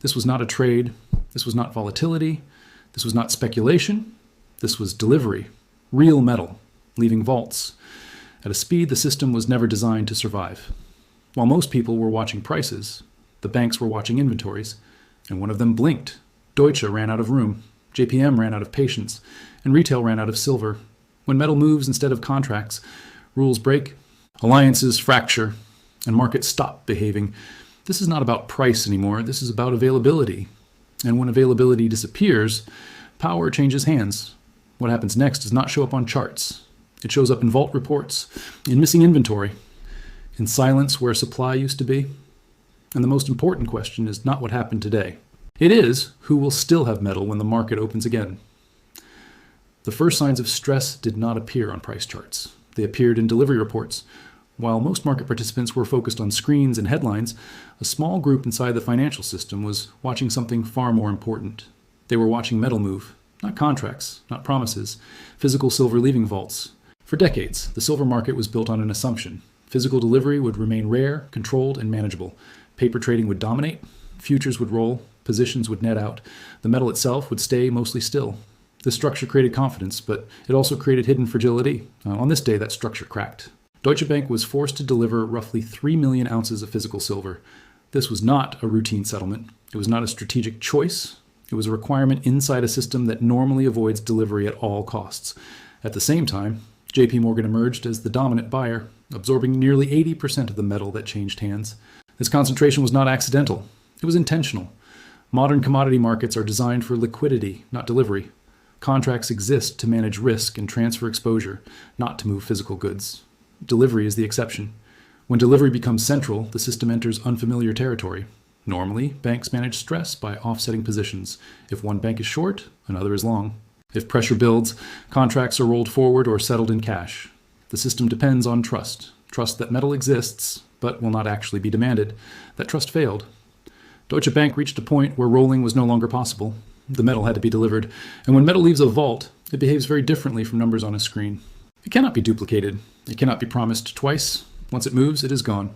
This was not a trade. This was not volatility. This was not speculation. This was delivery, real metal, leaving vaults. At a speed the system was never designed to survive. While most people were watching prices, the banks were watching inventories, and one of them blinked. Deutsche ran out of room, JPM ran out of patience, and retail ran out of silver. When metal moves instead of contracts, rules break, alliances fracture, and markets stop behaving. This is not about price anymore, this is about availability. And when availability disappears, power changes hands. What happens next does not show up on charts. It shows up in vault reports, in missing inventory, in silence where supply used to be. And the most important question is not what happened today. It is who will still have metal when the market opens again. The first signs of stress did not appear on price charts. They appeared in delivery reports. While most market participants were focused on screens and headlines, a small group inside the financial system was watching something far more important. They were watching metal move, not contracts, not promises, physical silver leaving vaults. For decades, the silver market was built on an assumption. Physical delivery would remain rare, controlled, and manageable. Paper trading would dominate, futures would roll, positions would net out. The metal itself would stay mostly still. This structure created confidence, but it also created hidden fragility. On this day, that structure cracked. Deutsche Bank was forced to deliver roughly 3 million ounces of physical silver. This was not a routine settlement. It was not a strategic choice. It was a requirement inside a system that normally avoids delivery at all costs. At the same time, JPMorgan emerged as the dominant buyer, absorbing nearly 80% of the metal that changed hands. This concentration was not accidental. It was intentional. Modern commodity markets are designed for liquidity, not delivery. Contracts exist to manage risk and transfer exposure, not to move physical goods. Delivery is the exception. When delivery becomes central, the system enters unfamiliar territory. Normally, banks manage stress by offsetting positions. If one bank is short, another is long. If pressure builds, contracts are rolled forward or settled in cash. The system depends on trust. Trust that metal exists, but will not actually be demanded. That trust failed. Deutsche Bank reached a point where rolling was no longer possible. The metal had to be delivered, and when metal leaves a vault, it behaves very differently from numbers on a screen. It cannot be duplicated. It cannot be promised twice. Once it moves, it is gone.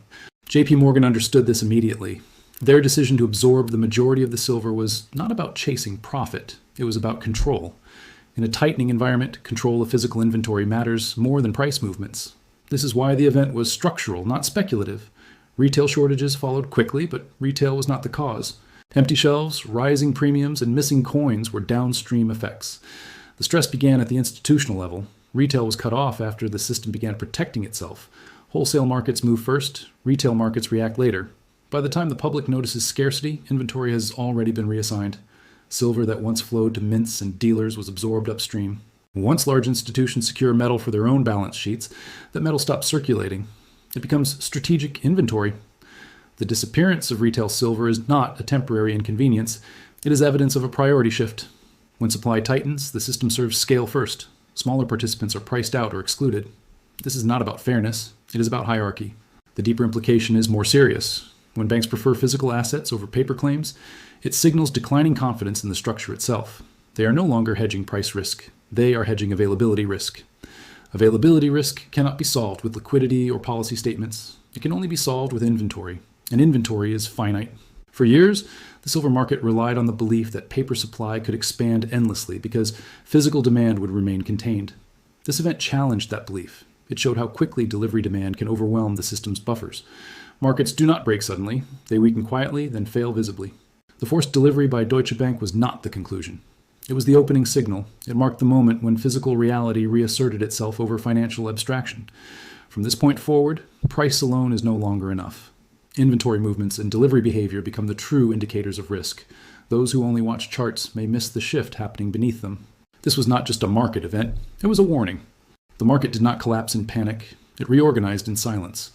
JPMorgan understood this immediately. Their decision to absorb the majority of the silver was not about chasing profit. It was about control. In a tightening environment, control of physical inventory matters more than price movements. This is why the event was structural, not speculative. Retail shortages followed quickly, but retail was not the cause. Empty shelves, rising premiums, and missing coins were downstream effects. The stress began at the institutional level. Retail was cut off after the system began protecting itself. Wholesale markets move first, retail markets react later. By the time the public notices scarcity, inventory has already been reassigned. Silver that once flowed to mints and dealers was absorbed upstream. Once large institutions secure metal for their own balance sheets, that metal stops circulating. It becomes strategic inventory. The disappearance of retail silver is not a temporary inconvenience. It is evidence of a priority shift. When supply tightens, the system serves scale first. Smaller participants are priced out or excluded. This is not about fairness. It is about hierarchy. The deeper implication is more serious. When banks prefer physical assets over paper claims, it signals declining confidence in the structure itself. They are no longer hedging price risk. They are hedging availability risk. Availability risk cannot be solved with liquidity or policy statements. It can only be solved with inventory. And inventory is finite. For years, the silver market relied on the belief that paper supply could expand endlessly because physical demand would remain contained. This event challenged that belief. It showed how quickly delivery demand can overwhelm the system's buffers. Markets do not break suddenly. They weaken quietly, then fail visibly. The forced delivery by Deutsche Bank was not the conclusion. It was the opening signal. It marked the moment when physical reality reasserted itself over financial abstraction. From this point forward, price alone is no longer enough. Inventory movements and delivery behavior become the true indicators of risk. Those who only watch charts may miss the shift happening beneath them. This was not just a market event. It was a warning. The market did not collapse in panic. It reorganized in silence.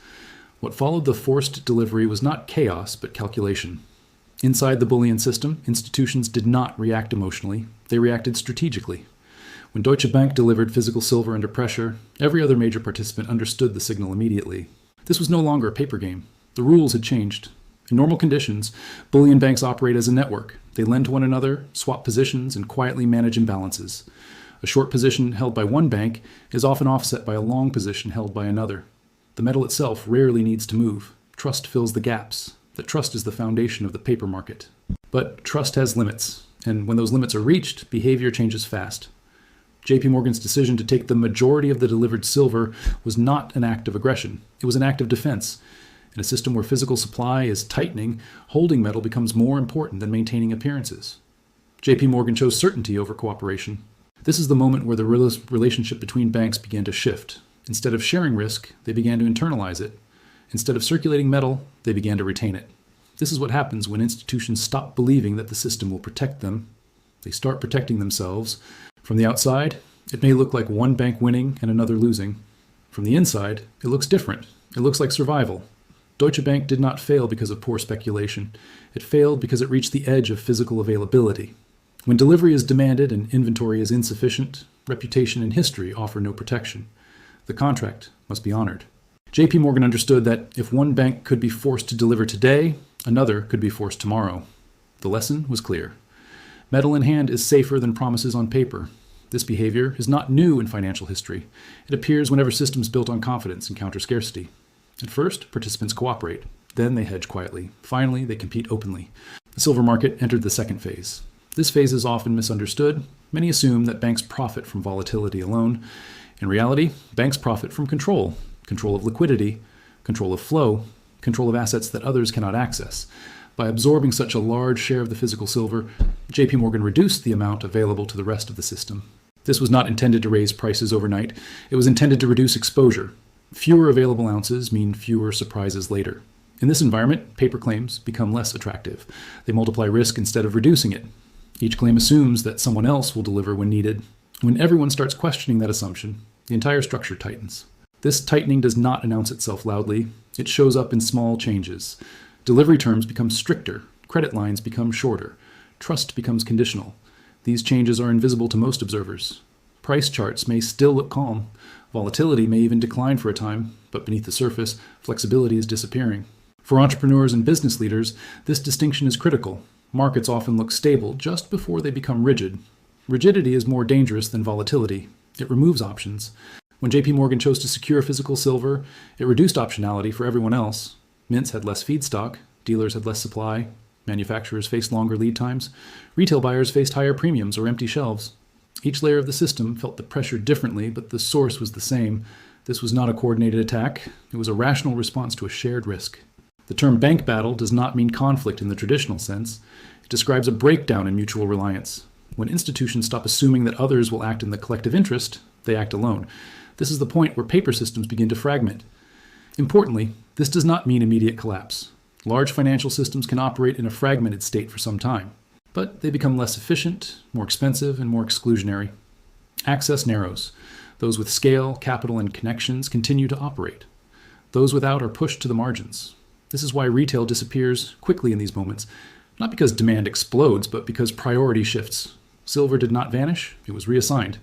What followed the forced delivery was not chaos, but calculation. Inside the Bullion system, institutions did not react emotionally. They reacted strategically. When Deutsche Bank delivered physical silver under pressure, every other major participant understood the signal immediately. This was no longer a paper game. The rules had changed. In normal conditions, bullion banks operate as a network. They lend to one another, swap positions, and quietly manage imbalances. A short position held by one bank is often offset by a long position held by another. The metal itself rarely needs to move. Trust fills the gaps. That trust is the foundation of the paper market. But trust has limits, and when those limits are reached, behavior changes fast. JPMorgan's decision to take the majority of the delivered silver was not an act of aggression. It was an act of defense. In a system where physical supply is tightening, holding metal becomes more important than maintaining appearances. JPMorgan chose certainty over cooperation. This is the moment where the relationship between banks began to shift. Instead of sharing risk, they began to internalize it. Instead of circulating metal, they began to retain it. This is what happens when institutions stop believing that the system will protect them. They start protecting themselves. From the outside, it may look like one bank winning and another losing. From the inside, it looks different. It looks like survival. Deutsche Bank did not fail because of poor speculation. It failed because it reached the edge of physical availability. When delivery is demanded and inventory is insufficient, reputation and history offer no protection. The contract must be honored. JPMorgan understood that if one bank could be forced to deliver today, another could be forced tomorrow. The lesson was clear. Metal in hand is safer than promises on paper. This behavior is not new in financial history. It appears whenever systems built on confidence encounter scarcity. At first, participants cooperate. Then they hedge quietly. Finally, they compete openly. The silver market entered the second phase. This phase is often misunderstood. Many assume that banks profit from volatility alone. In reality, banks profit from control of liquidity, control of flow, control of assets that others cannot access. By absorbing such a large share of the physical silver, JPMorgan reduced the amount available to the rest of the system. This was not intended to raise prices overnight. It was intended to reduce exposure. Fewer available ounces mean fewer surprises later. In this environment, paper claims become less attractive. They multiply risk instead of reducing it. Each claim assumes that someone else will deliver when needed. When everyone starts questioning that assumption, the entire structure tightens. This tightening does not announce itself loudly. It shows up in small changes. Delivery terms become stricter. Credit lines become shorter. Trust becomes conditional. These changes are invisible to most observers. Price charts may still look calm. Volatility may even decline for a time, but beneath the surface, flexibility is disappearing. For entrepreneurs and business leaders, this distinction is critical. Markets often look stable just before they become rigid. Rigidity is more dangerous than volatility. It removes options. When JPMorgan chose to secure physical silver, it reduced optionality for everyone else. Mints had less feedstock, dealers had less supply, manufacturers faced longer lead times, retail buyers faced higher premiums or empty shelves. Each layer of the system felt the pressure differently, but the source was the same. This was not a coordinated attack. It was a rational response to a shared risk. The term bank battle does not mean conflict in the traditional sense. It describes a breakdown in mutual reliance. When institutions stop assuming that others will act in the collective interest, they act alone. This is the point where paper systems begin to fragment. Importantly, this does not mean immediate collapse. Large financial systems can operate in a fragmented state for some time, but they become less efficient, more expensive, and more exclusionary. Access narrows. Those with scale, capital, and connections continue to operate. Those without are pushed to the margins. This is why retail disappears quickly in these moments, not because demand explodes, but because priority shifts. Silver did not vanish, it was reassigned.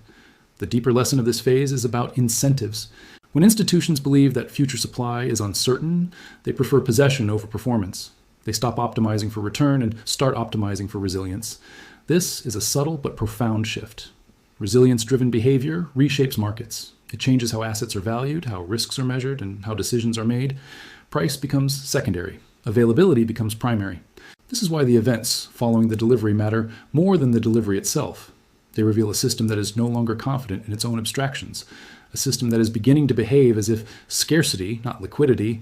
The deeper lesson of this phase is about incentives. When institutions believe that future supply is uncertain, they prefer possession over performance. They stop optimizing for return and start optimizing for resilience. This is a subtle but profound shift. Resilience-driven behavior reshapes markets. It changes how assets are valued, how risks are measured, and how decisions are made. Price becomes secondary. Availability becomes primary. This is why the events following the delivery matter more than the delivery itself. They reveal a system that is no longer confident in its own abstractions, a system that is beginning to behave as if scarcity, not liquidity,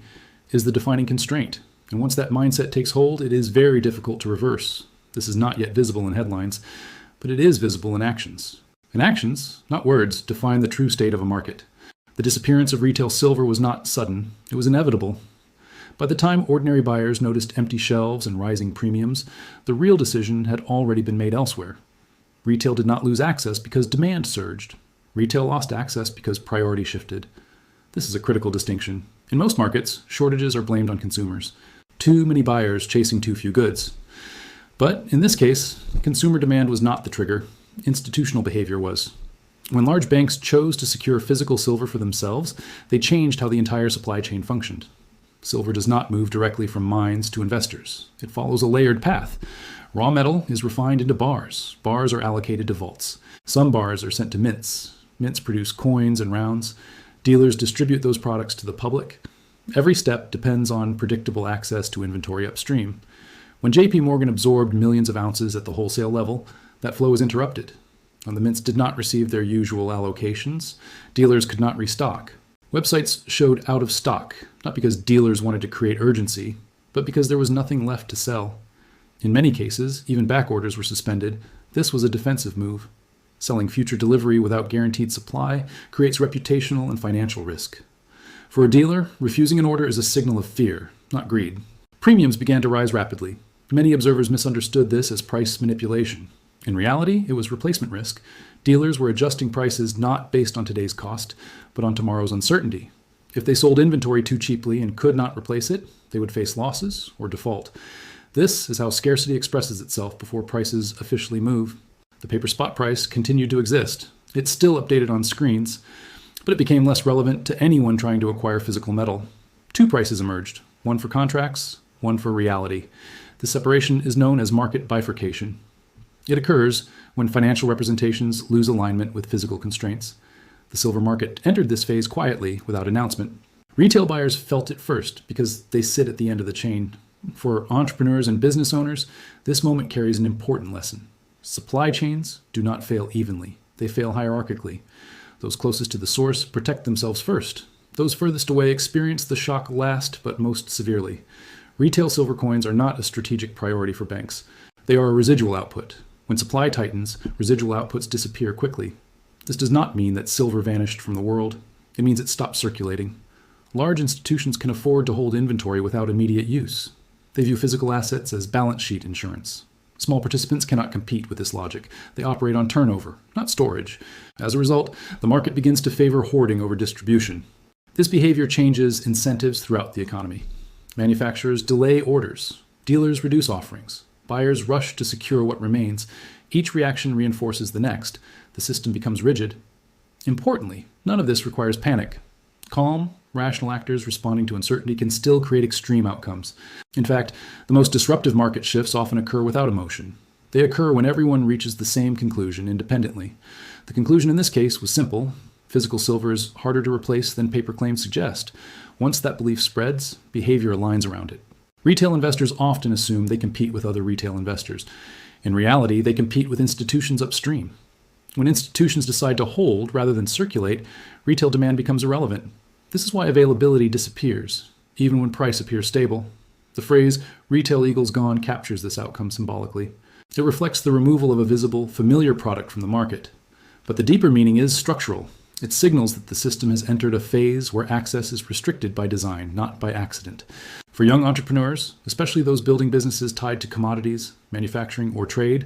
is the defining constraint. And once that mindset takes hold, it is very difficult to reverse. This is not yet visible in headlines, but it is visible in actions. And actions, not words, define the true state of a market. The disappearance of retail silver was not sudden. It was inevitable. By the time ordinary buyers noticed empty shelves and rising premiums, the real decision had already been made elsewhere. Retail did not lose access because demand surged. Retail lost access because priority shifted. This is a critical distinction. In most markets, shortages are blamed on consumers. Too many buyers chasing too few goods. But in this case, consumer demand was not the trigger. Institutional behavior was. When large banks chose to secure physical silver for themselves, they changed how the entire supply chain functioned. Silver does not move directly from mines to investors. It follows a layered path. Raw metal is refined into bars. Bars are allocated to vaults. Some bars are sent to mints. Mints produce coins and rounds. Dealers distribute those products to the public. Every step depends on predictable access to inventory upstream. When JPMorgan absorbed millions of ounces at the wholesale level, that flow was interrupted. And the mints did not receive their usual allocations. Dealers could not restock. Websites showed out of stock, not because dealers wanted to create urgency, but because there was nothing left to sell. In many cases, even back orders were suspended. This was a defensive move. Selling future delivery without guaranteed supply creates reputational and financial risk. For a dealer, refusing an order is a signal of fear, not greed. Premiums began to rise rapidly. Many observers misunderstood this as price manipulation. In reality, it was replacement risk. Dealers were adjusting prices not based on today's cost, but on tomorrow's uncertainty. If they sold inventory too cheaply and could not replace it, they would face losses or default. This is how scarcity expresses itself before prices officially move. The paper spot price continued to exist. It's still updated on screens, but it became less relevant to anyone trying to acquire physical metal. Two prices emerged, one for contracts, one for reality. This separation is known as market bifurcation. It occurs when financial representations lose alignment with physical constraints. The silver market entered this phase quietly, without announcement. Retail buyers felt it first because they sit at the end of the chain. For entrepreneurs and business owners, this moment carries an important lesson. Supply chains do not fail evenly. They fail hierarchically. Those closest to the source protect themselves first. Those furthest away experience the shock last, but most severely. Retail silver coins are not a strategic priority for banks. They are a residual output. When supply tightens, residual outputs disappear quickly. This does not mean that silver vanished from the world. It means it stopped circulating. Large institutions can afford to hold inventory without immediate use. They view physical assets as balance sheet insurance. Small participants cannot compete with this logic. They operate on turnover, not storage. As a result, the market begins to favor hoarding over distribution. This behavior changes incentives throughout the economy. Manufacturers delay orders. Dealers reduce offerings. Buyers rush to secure what remains. Each reaction reinforces the next. The system becomes rigid. Importantly, none of this requires panic. Calm, rational actors responding to uncertainty can still create extreme outcomes. In fact, the most disruptive market shifts often occur without emotion. They occur when everyone reaches the same conclusion independently. The conclusion in this case was simple. Physical silver is harder to replace than paper claims suggest. Once that belief spreads, behavior aligns around it. Retail investors often assume they compete with other retail investors. In reality, they compete with institutions upstream. When institutions decide to hold rather than circulate, retail demand becomes irrelevant. This is why availability disappears, even when price appears stable. The phrase, "retail eagles gone," captures this outcome symbolically. It reflects the removal of a visible, familiar product from the market. But the deeper meaning is structural. It signals that the system has entered a phase where access is restricted by design, not by accident. For young entrepreneurs, especially those building businesses tied to commodities, manufacturing, or trade,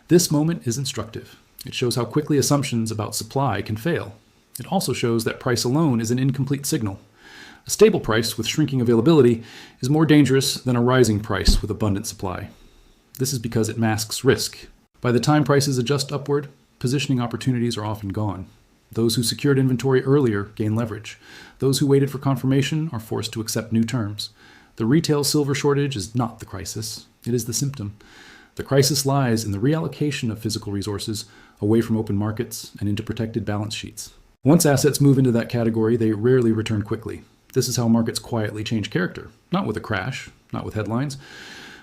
this moment is instructive. It shows how quickly assumptions about supply can fail. It also shows that price alone is an incomplete signal. A stable price with shrinking availability is more dangerous than a rising price with abundant supply. This is because it masks risk. By the time prices adjust upward, positioning opportunities are often gone. Those who secured inventory earlier gain leverage. Those who waited for confirmation are forced to accept new terms. The retail silver shortage is not the crisis. It is the symptom. The crisis lies in the reallocation of physical resources away from open markets and into protected balance sheets. Once assets move into that category, they rarely return quickly. This is how markets quietly change character, not with a crash, not with headlines,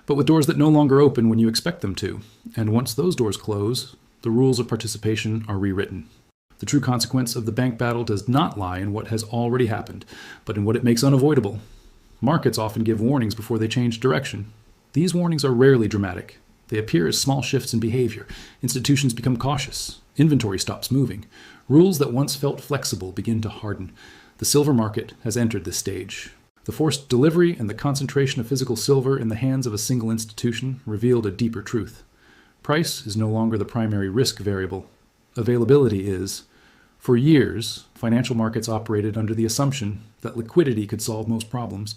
but with doors that no longer open when you expect them to. And once those doors close, the rules of participation are rewritten. The true consequence of the bank battle does not lie in what has already happened, but in what it makes unavoidable. Markets often give warnings before they change direction. These warnings are rarely dramatic. They appear as small shifts in behavior. Institutions become cautious. Inventory stops moving. Rules that once felt flexible begin to harden. The silver market has entered this stage. The forced delivery and the concentration of physical silver in the hands of a single institution revealed a deeper truth. Price is no longer the primary risk variable. Availability is. For years, financial markets operated under the assumption that liquidity could solve most problems.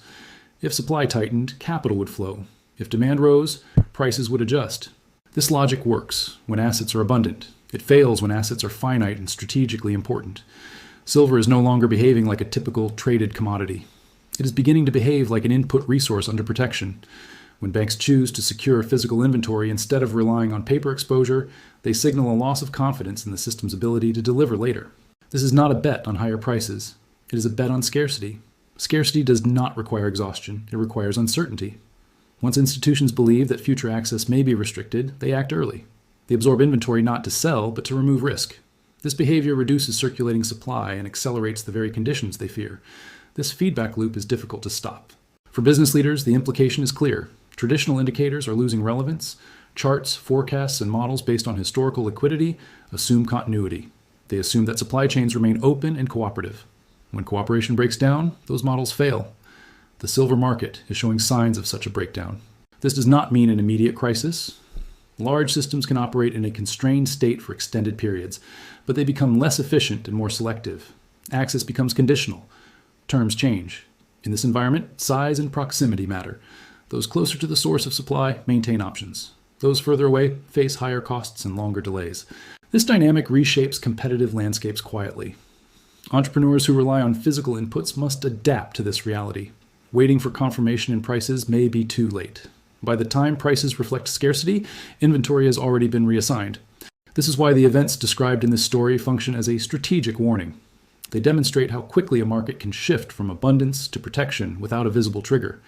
If supply tightened, capital would flow. If demand rose, prices would adjust. This logic works when assets are abundant. It fails when assets are finite and strategically important. Silver is no longer behaving like a typical traded commodity. It is beginning to behave like an input resource under protection. When banks choose to secure physical inventory instead of relying on paper exposure, they signal a loss of confidence in the system's ability to deliver later. This is not a bet on higher prices. It is a bet on scarcity. Scarcity does not require exhaustion. It requires uncertainty. Once institutions believe that future access may be restricted, they act early. They absorb inventory not to sell, but to remove risk. This behavior reduces circulating supply and accelerates the very conditions they fear. This feedback loop is difficult to stop. For business leaders, the implication is clear. Traditional indicators are losing relevance. Charts, forecasts, and models based on historical liquidity assume continuity. They assume that supply chains remain open and cooperative. When cooperation breaks down, those models fail. The silver market is showing signs of such a breakdown. This does not mean an immediate crisis. Large systems can operate in a constrained state for extended periods, but they become less efficient and more selective. Access becomes conditional. Terms change. In this environment, size and proximity matter. Those closer to the source of supply maintain options. Those further away face higher costs and longer delays. This dynamic reshapes competitive landscapes quietly. Entrepreneurs who rely on physical inputs must adapt to this reality. Waiting for confirmation in prices may be too late. By the time prices reflect scarcity, inventory has already been reassigned. This is why the events described in this story function as a strategic warning. They demonstrate how quickly a market can shift from abundance to protection without a visible trigger.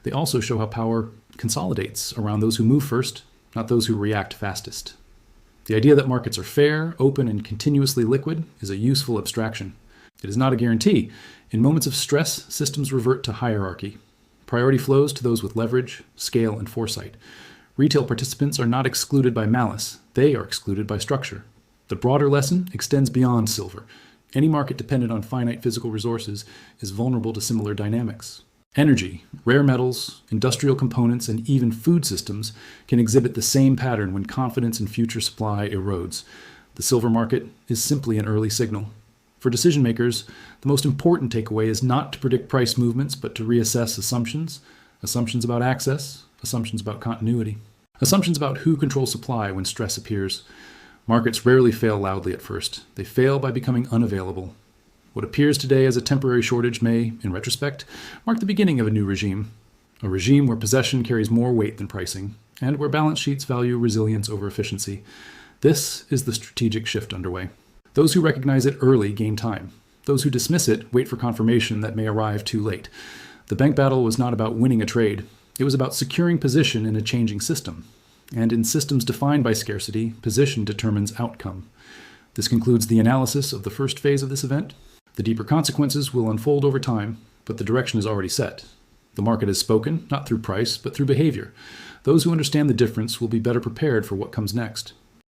They also show how power consolidates around those who move first, not those who react fastest. The idea that markets are fair, open, and continuously liquid is a useful abstraction. It is not a guarantee. In moments of stress, systems revert to hierarchy. Priority flows to those with leverage, scale, and foresight. Retail participants are not excluded by malice. They are excluded by structure. The broader lesson extends beyond silver. Any market dependent on finite physical resources is vulnerable to similar dynamics. Energy, rare metals, industrial components, and even food systems can exhibit the same pattern when confidence in future supply erodes. The silver market is simply an early signal. For decision makers, the most important takeaway is not to predict price movements, but to reassess assumptions. Assumptions about access, assumptions about continuity. Assumptions about who controls supply when stress appears. Markets rarely fail loudly at first. They fail by becoming unavailable. What appears today as a temporary shortage may, in retrospect, mark the beginning of a new regime. A regime where possession carries more weight than pricing, and where balance sheets value resilience over efficiency. This is the strategic shift underway. Those who recognize it early gain time. Those who dismiss it wait for confirmation that may arrive too late. The bank battle was not about winning a trade. It was about securing position in a changing system. And in systems defined by scarcity, position determines outcome. This concludes the analysis of the first phase of this event. The deeper consequences will unfold over time, but the direction is already set. The market has spoken, not through price, but through behavior. Those who understand the difference will be better prepared for what comes next.